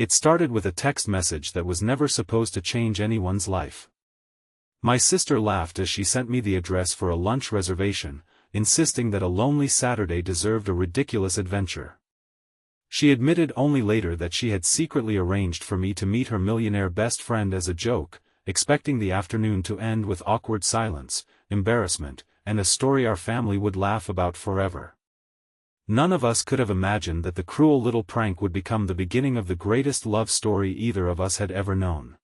It started with a text message that was never supposed to change anyone's life. My sister laughed as she sent me the address for a lunch reservation, insisting that a lonely Saturday deserved a ridiculous adventure. She admitted only later that she had secretly arranged for me to meet her millionaire best friend as a joke, expecting the afternoon to end with awkward silence, embarrassment, and a story our family would laugh about forever. None of us could have imagined that the cruel little prank would become the beginning of the greatest love story either of us had ever known.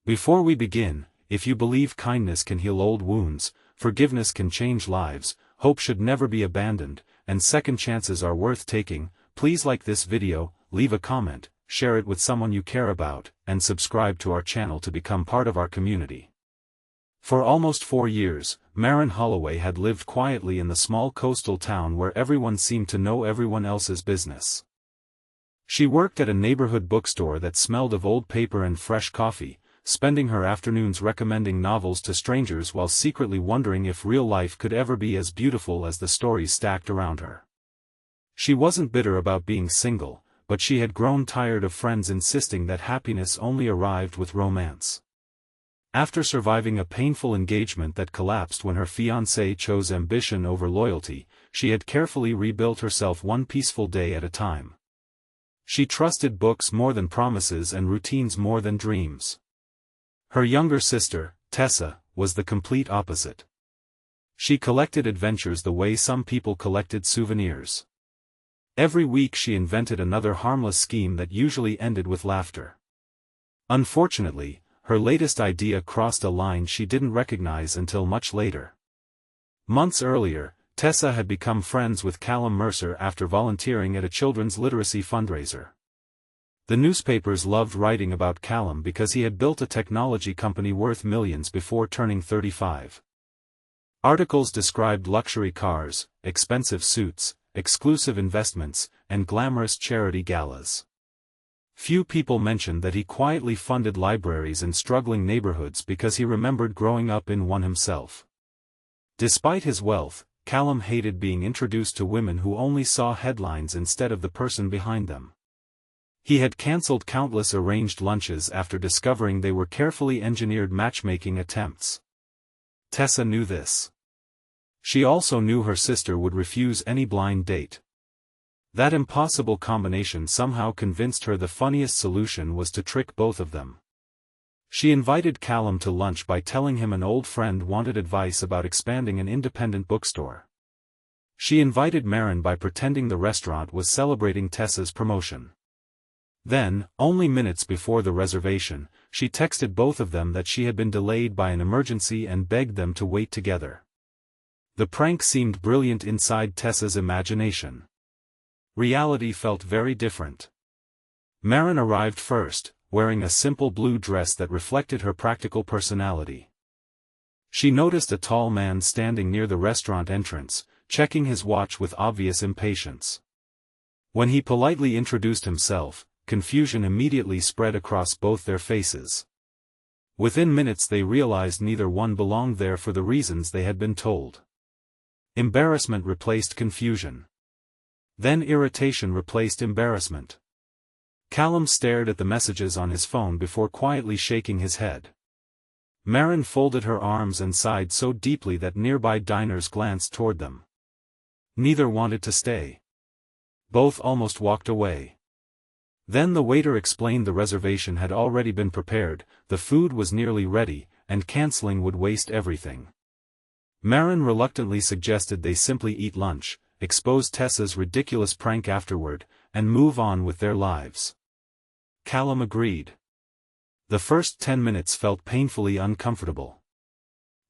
Before we begin, if you believe kindness can heal old wounds, forgiveness can change lives, hope should never be abandoned, and second chances are worth taking, please like this video, leave a comment, share it with someone you care about, and subscribe to our channel to become part of our community. For almost 4 years, Maren Holloway had lived quietly in the small coastal town where everyone seemed to know everyone else's business. She worked at a neighborhood bookstore that smelled of old paper and fresh coffee, spending her afternoons recommending novels to strangers while secretly wondering if real life could ever be as beautiful as the stories stacked around her. She wasn't bitter about being single, but she had grown tired of friends insisting that happiness only arrived with romance. After surviving a painful engagement that collapsed when her fiancé chose ambition over loyalty, she had carefully rebuilt herself one peaceful day at a time. She trusted books more than promises and routines more than dreams. Her younger sister, Tessa, was the complete opposite. She collected adventures the way some people collected souvenirs. Every week she invented another harmless scheme that usually ended with laughter. Unfortunately, her latest idea crossed a line she didn't recognize until much later. Months earlier, Tessa had become friends with Callum Mercer after volunteering at a children's literacy fundraiser. The newspapers loved writing about Callum because he had built a technology company worth millions before turning 35. Articles described luxury cars, expensive suits, exclusive investments, and glamorous charity galas. Few people mentioned that he quietly funded libraries in struggling neighborhoods because he remembered growing up in one himself. Despite his wealth, Callum hated being introduced to women who only saw headlines instead of the person behind them. He had cancelled countless arranged lunches after discovering they were carefully engineered matchmaking attempts. Tessa knew this. She also knew her sister would refuse any blind date. That impossible combination somehow convinced her the funniest solution was to trick both of them. She invited Callum to lunch by telling him an old friend wanted advice about expanding an independent bookstore. She invited Maren by pretending the restaurant was celebrating Tessa's promotion. Then, only minutes before the reservation, she texted both of them that she had been delayed by an emergency and begged them to wait together. The prank seemed brilliant inside Tessa's imagination. Reality felt very different. Maren arrived first, wearing a simple blue dress that reflected her practical personality. She noticed a tall man standing near the restaurant entrance, checking his watch with obvious impatience. When he politely introduced himself, confusion immediately spread across both their faces. Within minutes they realized neither one belonged there for the reasons they had been told. Embarrassment replaced confusion. Then irritation replaced embarrassment. Callum stared at the messages on his phone before quietly shaking his head. Maren folded her arms and sighed so deeply that nearby diners glanced toward them. Neither wanted to stay. Both almost walked away. Then the waiter explained the reservation had already been prepared, the food was nearly ready, and canceling would waste everything. Maren reluctantly suggested they simply eat lunch, expose Tessa's ridiculous prank afterward, and move on with their lives. Callum agreed. The first 10 minutes felt painfully uncomfortable.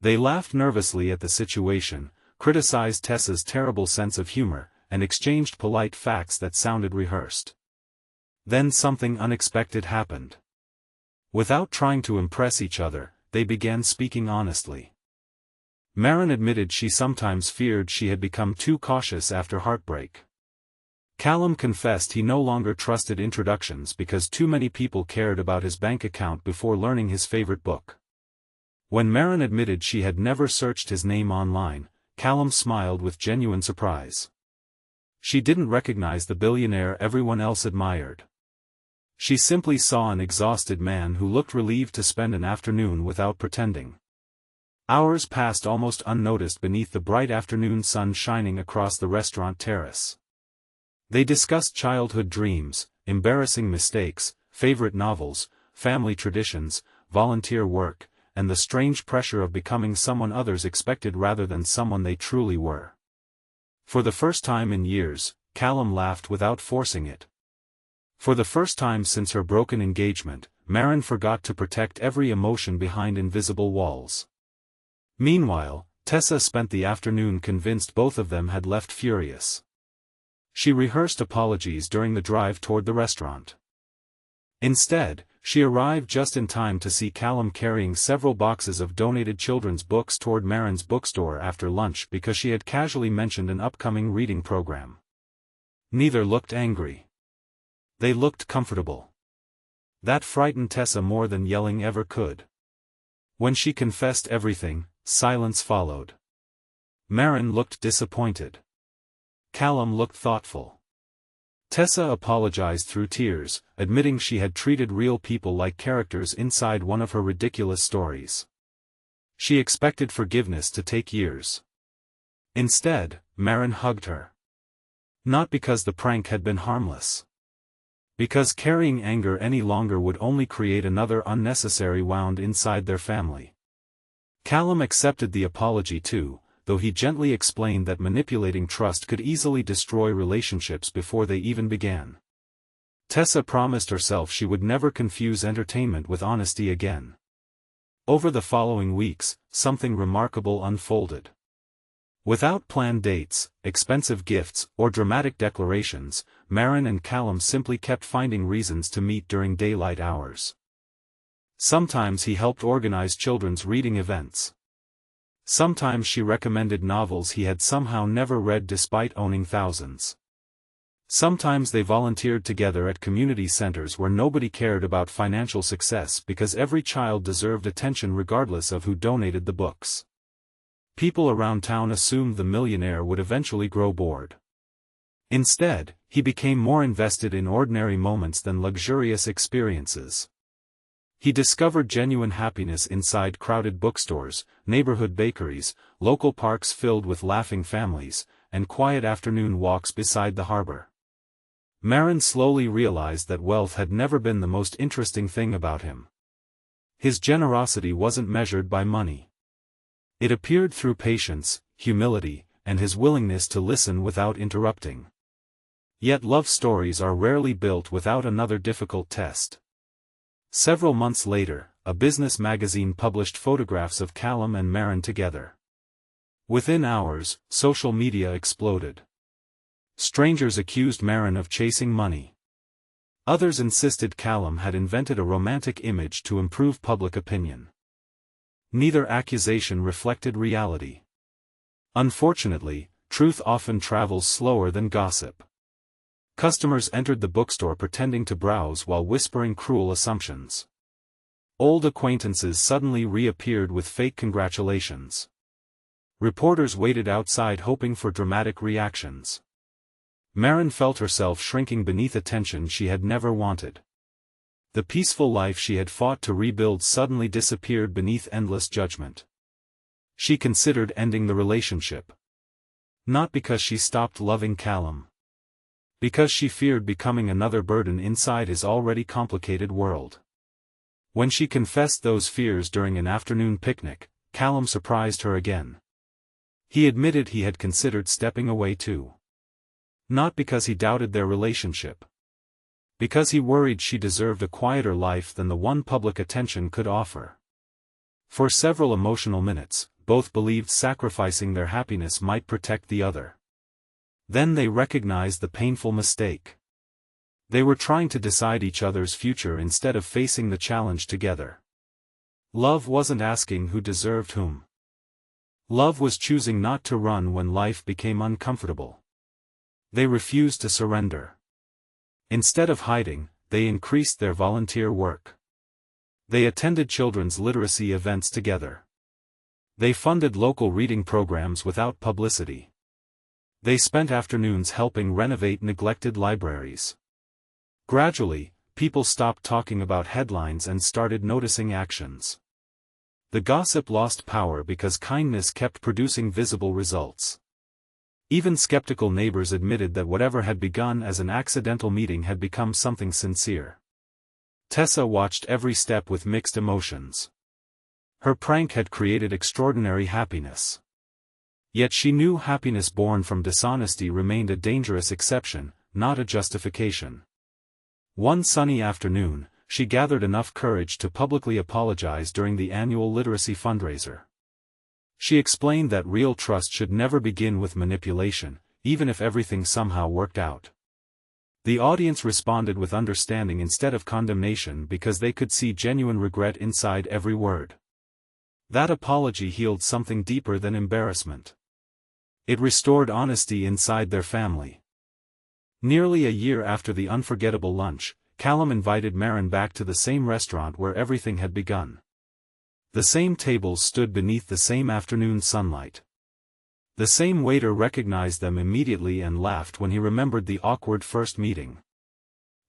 They laughed nervously at the situation, criticized Tessa's terrible sense of humor, and exchanged polite facts that sounded rehearsed. Then something unexpected happened. Without trying to impress each other, they began speaking honestly. Maren admitted she sometimes feared she had become too cautious after heartbreak. Callum confessed he no longer trusted introductions because too many people cared about his bank account before learning his favorite book. When Maren admitted she had never searched his name online, Callum smiled with genuine surprise. She didn't recognize the billionaire everyone else admired. She simply saw an exhausted man who looked relieved to spend an afternoon without pretending. Hours passed almost unnoticed beneath the bright afternoon sun shining across the restaurant terrace. They discussed childhood dreams, embarrassing mistakes, favorite novels, family traditions, volunteer work, and the strange pressure of becoming someone others expected rather than someone they truly were. For the first time in years, Callum laughed without forcing it. For the first time since her broken engagement, Maren forgot to protect every emotion behind invisible walls. Meanwhile, Tessa spent the afternoon convinced both of them had left furious. She rehearsed apologies during the drive toward the restaurant. Instead, she arrived just in time to see Callum carrying several boxes of donated children's books toward Maren's bookstore after lunch because she had casually mentioned an upcoming reading program. Neither looked angry. They looked comfortable. That frightened Tessa more than yelling ever could. When she confessed everything, silence followed. Maren looked disappointed. Callum looked thoughtful. Tessa apologized through tears, admitting she had treated real people like characters inside one of her ridiculous stories. She expected forgiveness to take years. Instead, Maren hugged her. Not because the prank had been harmless. Because carrying anger any longer would only create another unnecessary wound inside their family. Callum accepted the apology too, though he gently explained that manipulating trust could easily destroy relationships before they even began. Tessa promised herself she would never confuse entertainment with honesty again. Over the following weeks, something remarkable unfolded. Without planned dates, expensive gifts, or dramatic declarations, Maren and Callum simply kept finding reasons to meet during daylight hours. Sometimes he helped organize children's reading events. Sometimes she recommended novels he had somehow never read despite owning thousands. Sometimes they volunteered together at community centers where nobody cared about financial success because every child deserved attention regardless of who donated the books. People around town assumed the millionaire would eventually grow bored. Instead, he became more invested in ordinary moments than luxurious experiences. He discovered genuine happiness inside crowded bookstores, neighborhood bakeries, local parks filled with laughing families, and quiet afternoon walks beside the harbor. Maren slowly realized that wealth had never been the most interesting thing about him. His generosity wasn't measured by money. It appeared through patience, humility, and his willingness to listen without interrupting. Yet love stories are rarely built without another difficult test. Several months later, a business magazine published photographs of Callum and Maren together. Within hours, social media exploded. Strangers accused Maren of chasing money. Others insisted Callum had invented a romantic image to improve public opinion. Neither accusation reflected reality. Unfortunately, truth often travels slower than gossip. Customers entered the bookstore pretending to browse while whispering cruel assumptions. Old acquaintances suddenly reappeared with fake congratulations. Reporters waited outside hoping for dramatic reactions. Maren felt herself shrinking beneath attention she had never wanted. The peaceful life she had fought to rebuild suddenly disappeared beneath endless judgment. She considered ending the relationship. Not because she stopped loving Callum. Because she feared becoming another burden inside his already complicated world. When she confessed those fears during an afternoon picnic, Callum surprised her again. He admitted he had considered stepping away too. Not because he doubted their relationship. Because he worried she deserved a quieter life than the one public attention could offer. For several emotional minutes, both believed sacrificing their happiness might protect the other. Then they recognized the painful mistake. They were trying to decide each other's future instead of facing the challenge together. Love wasn't asking who deserved whom. Love was choosing not to run when life became uncomfortable. They refused to surrender. Instead of hiding, they increased their volunteer work. They attended children's literacy events together. They funded local reading programs without publicity. They spent afternoons helping renovate neglected libraries. Gradually, people stopped talking about headlines and started noticing actions. The gossip lost power because kindness kept producing visible results. Even skeptical neighbors admitted that whatever had begun as an accidental meeting had become something sincere. Tessa watched every step with mixed emotions. Her prank had created extraordinary happiness. Yet she knew happiness born from dishonesty remained a dangerous exception, not a justification. One sunny afternoon, she gathered enough courage to publicly apologize during the annual literacy fundraiser. She explained that real trust should never begin with manipulation, even if everything somehow worked out. The audience responded with understanding instead of condemnation because they could see genuine regret inside every word. That apology healed something deeper than embarrassment. It restored honesty inside their family. Nearly a year after the unforgettable lunch, Callum invited Maren back to the same restaurant where everything had begun. The same tables stood beneath the same afternoon sunlight. The same waiter recognized them immediately and laughed when he remembered the awkward first meeting.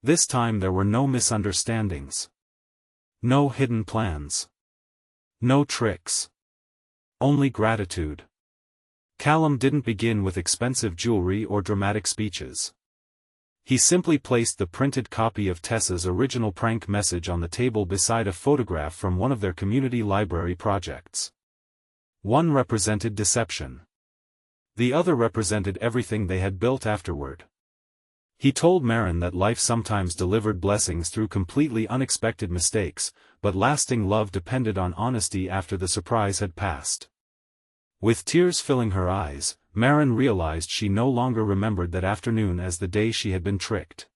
This time there were no misunderstandings. No hidden plans. No tricks. Only gratitude. Callum didn't begin with expensive jewelry or dramatic speeches. He simply placed the printed copy of Tessa's original prank message on the table beside a photograph from one of their community library projects. One represented deception. The other represented everything they had built afterward. He told Maren that life sometimes delivered blessings through completely unexpected mistakes, but lasting love depended on honesty after the surprise had passed. With tears filling her eyes, Maren realized she no longer remembered that afternoon as the day she had been tricked.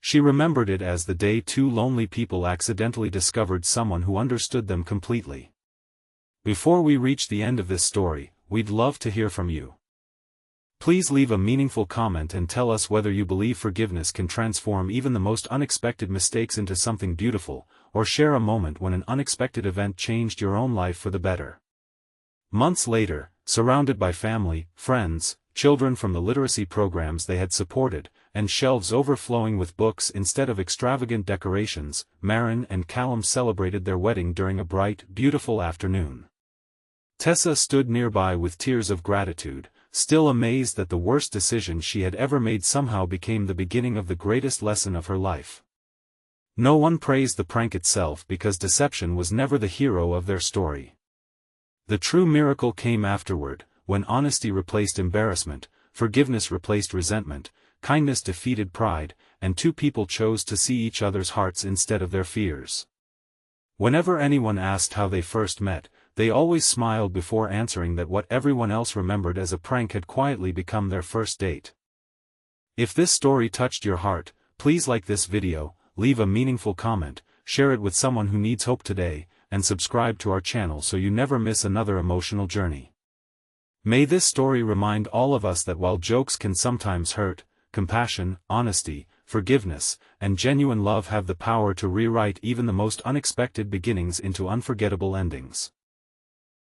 She remembered it as the day two lonely people accidentally discovered someone who understood them completely. Before we reach the end of this story, we'd love to hear from you. Please leave a meaningful comment and tell us whether you believe forgiveness can transform even the most unexpected mistakes into something beautiful, or share a moment when an unexpected event changed your own life for the better. Months later, surrounded by family, friends, children from the literacy programs they had supported, and shelves overflowing with books instead of extravagant decorations, Maren and Callum celebrated their wedding during a bright, beautiful afternoon. Tessa stood nearby with tears of gratitude, still amazed that the worst decision she had ever made somehow became the beginning of the greatest lesson of her life. No one praised the prank itself because deception was never the hero of their story. The true miracle came afterward, when honesty replaced embarrassment, forgiveness replaced resentment, kindness defeated pride, and two people chose to see each other's hearts instead of their fears. Whenever anyone asked how they first met, they always smiled before answering that what everyone else remembered as a prank had quietly become their first date. If this story touched your heart, please like this video, leave a meaningful comment, share it with someone who needs hope today, and subscribe to our channel so you never miss another emotional journey. May this story remind all of us that while jokes can sometimes hurt, compassion, honesty, forgiveness, and genuine love have the power to rewrite even the most unexpected beginnings into unforgettable endings.